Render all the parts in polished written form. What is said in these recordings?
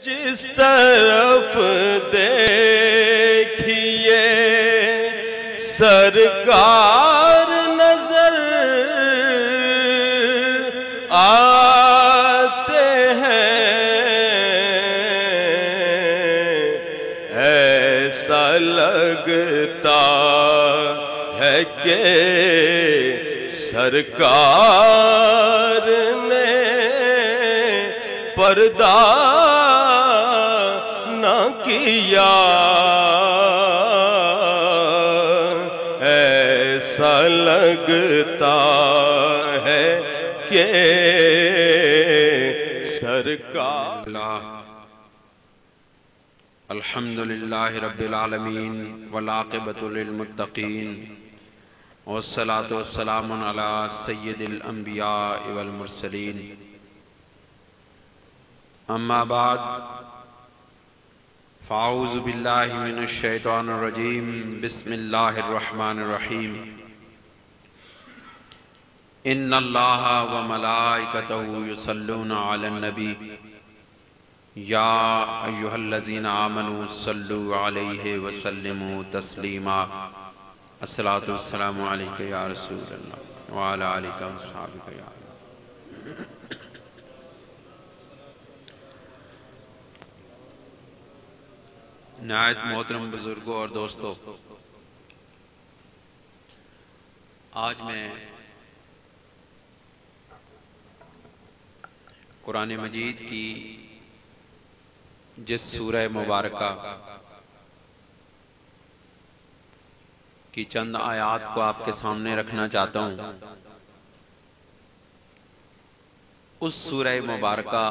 جس طرف دیکھیے سرکار نظر آتے ہیں، ایسا لگتا ہے کہ سرکار نے پردہ نہ کیا، ایسا لگتا ہے کہ سرکار۔ الحمدللہ رب العالمین والعاقبۃ للمتقین والصلاة والسلام علی سید الانبیاء والمرسلین، اما بعد فاعوذ باللہ من الشیطان الرجیم، بسم اللہ الرحمن الرحیم۔ ان اللہ وملائکتہ یصلون علی النبی یا ایہا الذین آمنوا صلوا علیہ وسلموا تسلیما۔ الصلاۃ والسلام علیک یا رسول اللہ وعلی آلک واصحابک یا نہایت محترم بزرگوں اور دوستوں، آج میں قرآن مجید کی جس سورہ مبارکہ کی چند آیات کو آپ کے سامنے رکھنا چاہتا ہوں، اس سورہ مبارکہ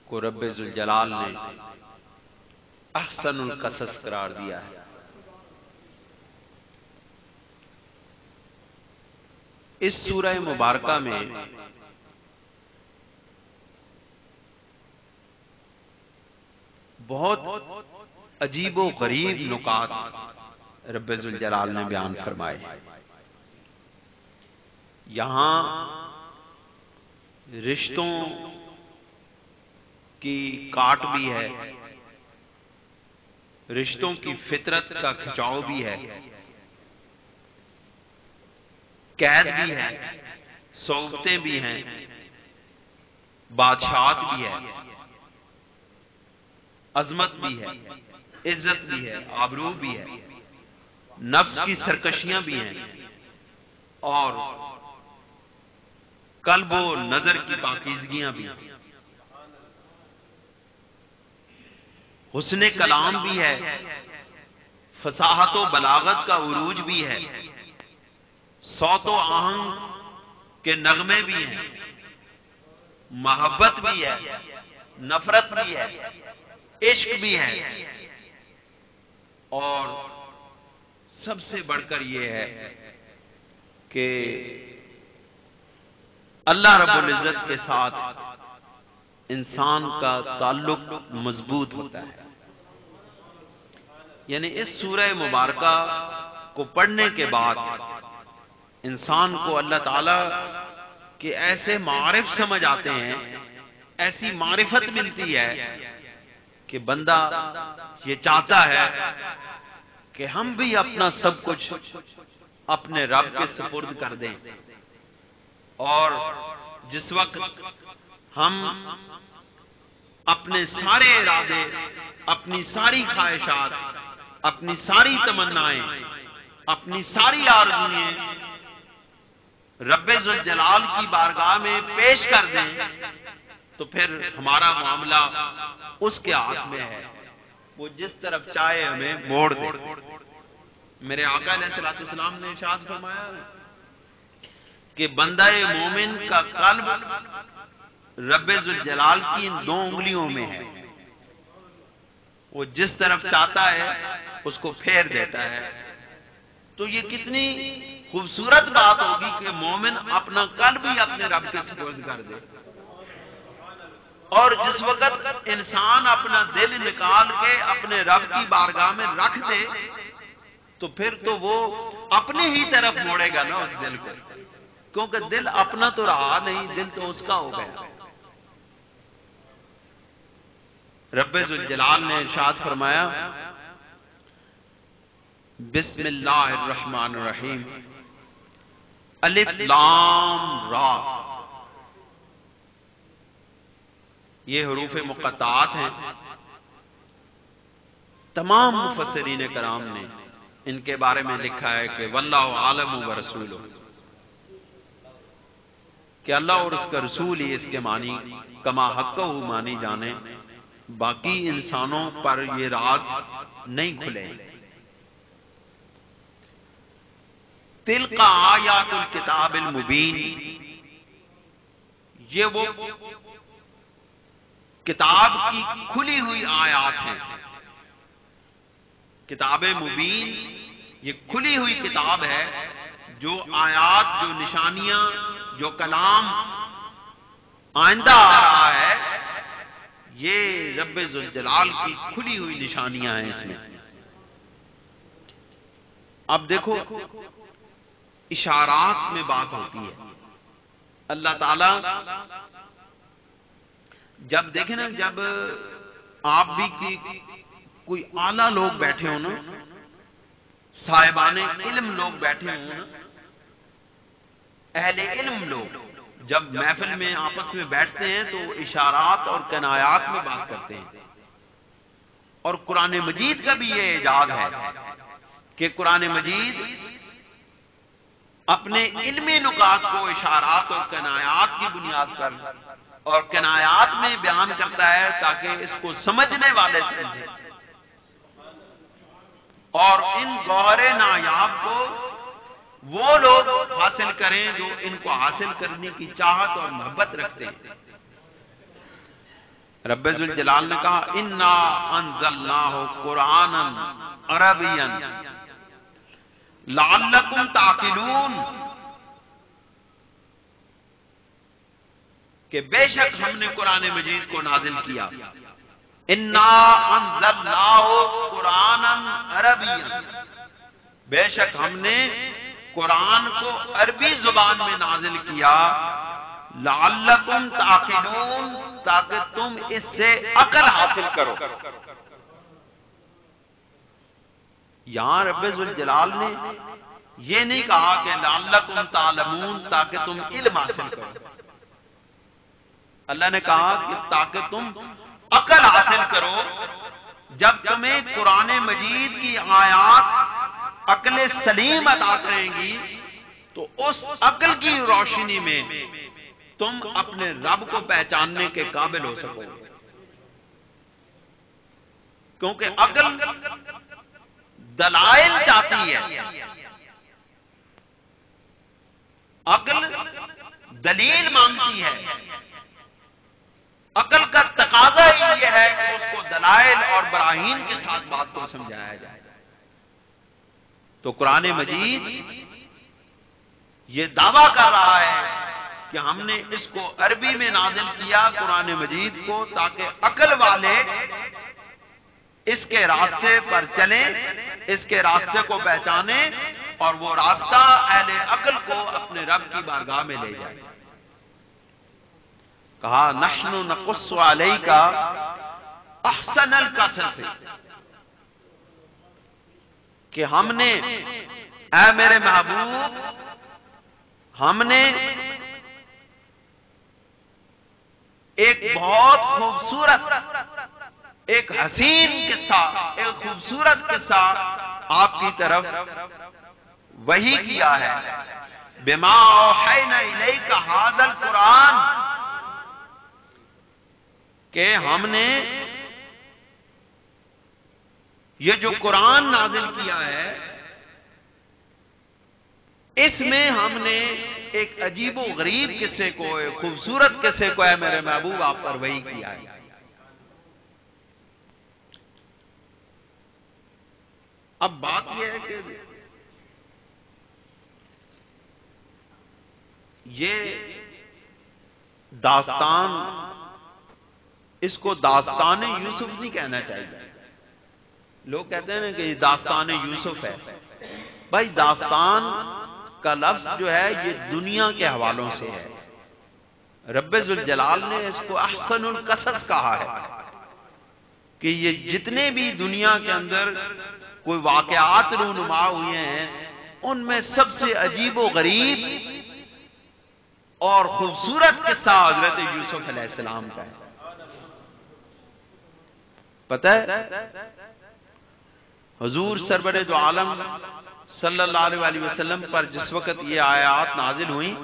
کو رب ذوالجلال نے احسن القصص قرار دیا ہے۔ اس سورہ مبارکہ میں بہت عجیب و غریب نکات رب ذوالجلال نے بیان فرمائے۔ یہاں رشتوں کی کاٹ بھی ہے، رشتوں کی فطرت کا کھچاؤ بھی ہے، قید بھی ہے، صحبتیں بھی ہیں، بادشاہت بھی ہے، عظمت بھی ہے، عزت بھی ہے، آبرو بھی ہے، نفس کی سرکشیاں بھی ہیں، اور قلب و نظر کی پاکیزگیاں بھی ہیں، حسن کلام بھی ہے، فصاحت و بلاغت کا عروج بھی ہے، صوت و آہنگ کے نغمے بھی ہیں، محبت بھی ہے، نفرت بھی ہے، عشق بھی ہے، اور سب سے بڑھ کر یہ ہے کہ اللہ رب العزت کے ساتھ انسان کا تعلق مضبوط ہوتا ہے۔ یعنی اس سورہ مبارکہ کو پڑھنے کے بعد انسان کو اللہ تعالیٰ کے ایسے معارف سمجھ آتے ہیں، ایسی معرفت ملتی ہے کہ بندہ یہ چاہتا ہے کہ ہم بھی اپنا سب کچھ اپنے رب کے سپرد کر دیں، اور جس وقت ہم اپنے سارے ارادے، اپنی ساری خواہشات، اپنی ساری تمنائیں، اپنی ساری آرزوئیں رب ذوالجلال کی بارگاہ میں پیش کر دیں تو پھر ہمارا معاملہ اس کے ہاتھ میں ہے، وہ جس طرف چاہے ہمیں موڑ دے۔ میرے آقا علیہ السلام نے ارشاد فرمایا کہ بندہ مومن کا قلب رب ذوالجلال کی ان دو انگلیوں میں ہے، وہ جس طرف چاہتا ہے اس کو پھیر دیتا ہے۔ تو یہ کتنی خوبصورت بات ہوگی کہ مومن اپنا قلب ہی اپنے رب کے سپرد کر دے، اور جس وقت انسان اپنا دل نکال کے اپنے رب کی بارگاہ میں رکھ دے تو پھر تو وہ اپنی ہی طرف موڑے گا نا اس دل کو، کیونکہ دل اپنا تو رہا نہیں، دل تو اس کا ہو گیا۔ رب ذوالجلال نے ارشاد فرمایا بسم اللہ الرحمن الرحیم الف لام را، یہ حروف مقطعات ہیں. تمام مفسرین کرام نے ان کے بارے میں لکھا ہے کہ واللہ عالم ورسولہ، کہ اللہ اور اس کا رسول ہی اس کے معنی کما حق معنی جانے، باقی انسانوں پر یہ راز نہیں کھلے. تلک آیات الکتاب المبین، یہ وہ کتاب کی کھلی ہوئی آیات ہیں. کتاب مبین یہ کھلی ہوئی کتاب ہے، جو آیات، جو نشانیاں، جو کلام آئندہ آ رہا ہے، یہ رب ذوالجلال کی کھلی ہوئی نشانیاں ہیں اس میں. اب دیکھو اشارات میں بات ہوتی ہے. اللہ تعالی جب دیکھیں نا، جب آپ بھی کوئی اعلیٰ لوگ بیٹھے ہوں نا، صاحبان علم لوگ بیٹھے ہوں نا، اہل علم لوگ جب محفل میں آپس میں بیٹھتے ہیں تو اشارات اور کنایات میں بات کرتے ہیں. اور قرآن مجید کا بھی یہ اعجاز ہے کہ قرآن مجید اپنے علمی نکات کو اشارات اور کنایات کی بنیاد پر اور کنایات میں بیان کرتا ہے تاکہ اس کو سمجھنے والے سمجھیں، اور ان گوہر نایاب کو وہ لوگ حاصل کریں جو ان کو حاصل کرنے کی چاہت اور محبت رکھتے ہیں. رب ذوالجلال نے کہا انا انزلناہ قرآنا عربیا لعلکم تعقلون، کہ بے شک ہم نے قرآن مجید کو نازل کیا. انا انزلناہ قرآنا عربیا، بے شک ہم نے قرآن کو عربی زبان میں نازل کیا. لعلکم تعقلون، تاکہ تم اس سے عقل حاصل کرو. یہاں رب ذوالجلال نے یہ نہیں کہا کہ لعلکم تعلمون، تاکہ تم علم حاصل کرو. اللہ نے کہا کہ تاکہ تم عقل حاصل کرو. جب تمہیں قرآن مجید کی آیات عقل سلیم عطا کریں گی تو اس عقل کی روشنی میں تم اپنے رب کو پہچاننے کے قابل ہو سکو. کیونکہ عقل دلائل چاہتی ہے، عقل دلیل مانگتی ہے. عقل کا تقاضا ہی یہ ہے کہ اس کو دلائل اور براہین کے ساتھ بات کو سمجھایا جائے. تو قرآن مجید یہ دعویٰ کر رہا ہے کہ ہم نے اس کو عربی میں نازل کیا قرآن مجید کو، تاکہ عقل والے اس کے راستے پر چلیں، اس کے راستے کو پہچانیں، اور وہ راستہ اہل عقل کو اپنے رب کی بارگاہ میں لے جائے. کہا نحن نقص علیک احسن القصص، کہ ہم نے، اے میرے محبوب، ہم نے ایک بہت خوبصورت، ایک حسین قصہ، ایک خوبصورت قصہ آپ کی طرف وحی کیا ہے. بما اوحینا الیک ھذا القرآن، کہ ہم نے یہ جو قرآن نازل کیا ہے، اس میں ہم نے ایک عجیب و غریب قصے کو، ایک خوبصورت قصے کو، ہے میرے محبوب، آپ پر وحی کیا ہے. اب بات یہ ہے کہ یہ داستان، اس کو داستان یوسف نہیں کہنا چاہیے. لوگ کہتے ہیں کہ یہ داستان یوسف ہے. بھائی داستان کا لفظ جو ہے یہ دنیا کے حوالوں سے ہے. رب ذوالجلال نے اس کو احسن القصص کہا ہے. کہ یہ جتنے بھی دنیا کے اندر کوئی واقعات رونما ہوئے ہیں، ان میں سب سے عجیب و غریب اور خوبصورت قصہ حضرت یوسف علیہ السلام کا ہے۔ پتہ ہے حضور سرور دو عالم صلی اللہ علیہ وسلم پر جس وقت یہ آیات نازل ہوئیں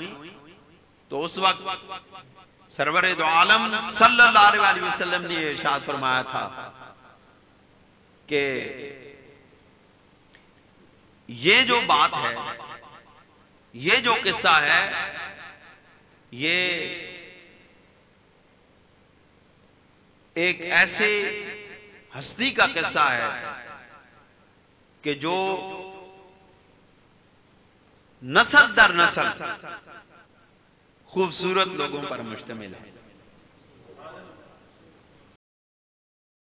تو اس وقت سرور دو عالم صلی اللہ علیہ وسلم نے یہ ارشاد فرمایا تھا کہ یہ جو بات ہے، یہ جو قصہ ہے، یہ ایک ایسے ہستی کا قصہ ہے کہ جو نسل در نسل خوبصورت لوگوں پر مشتمل ہے۔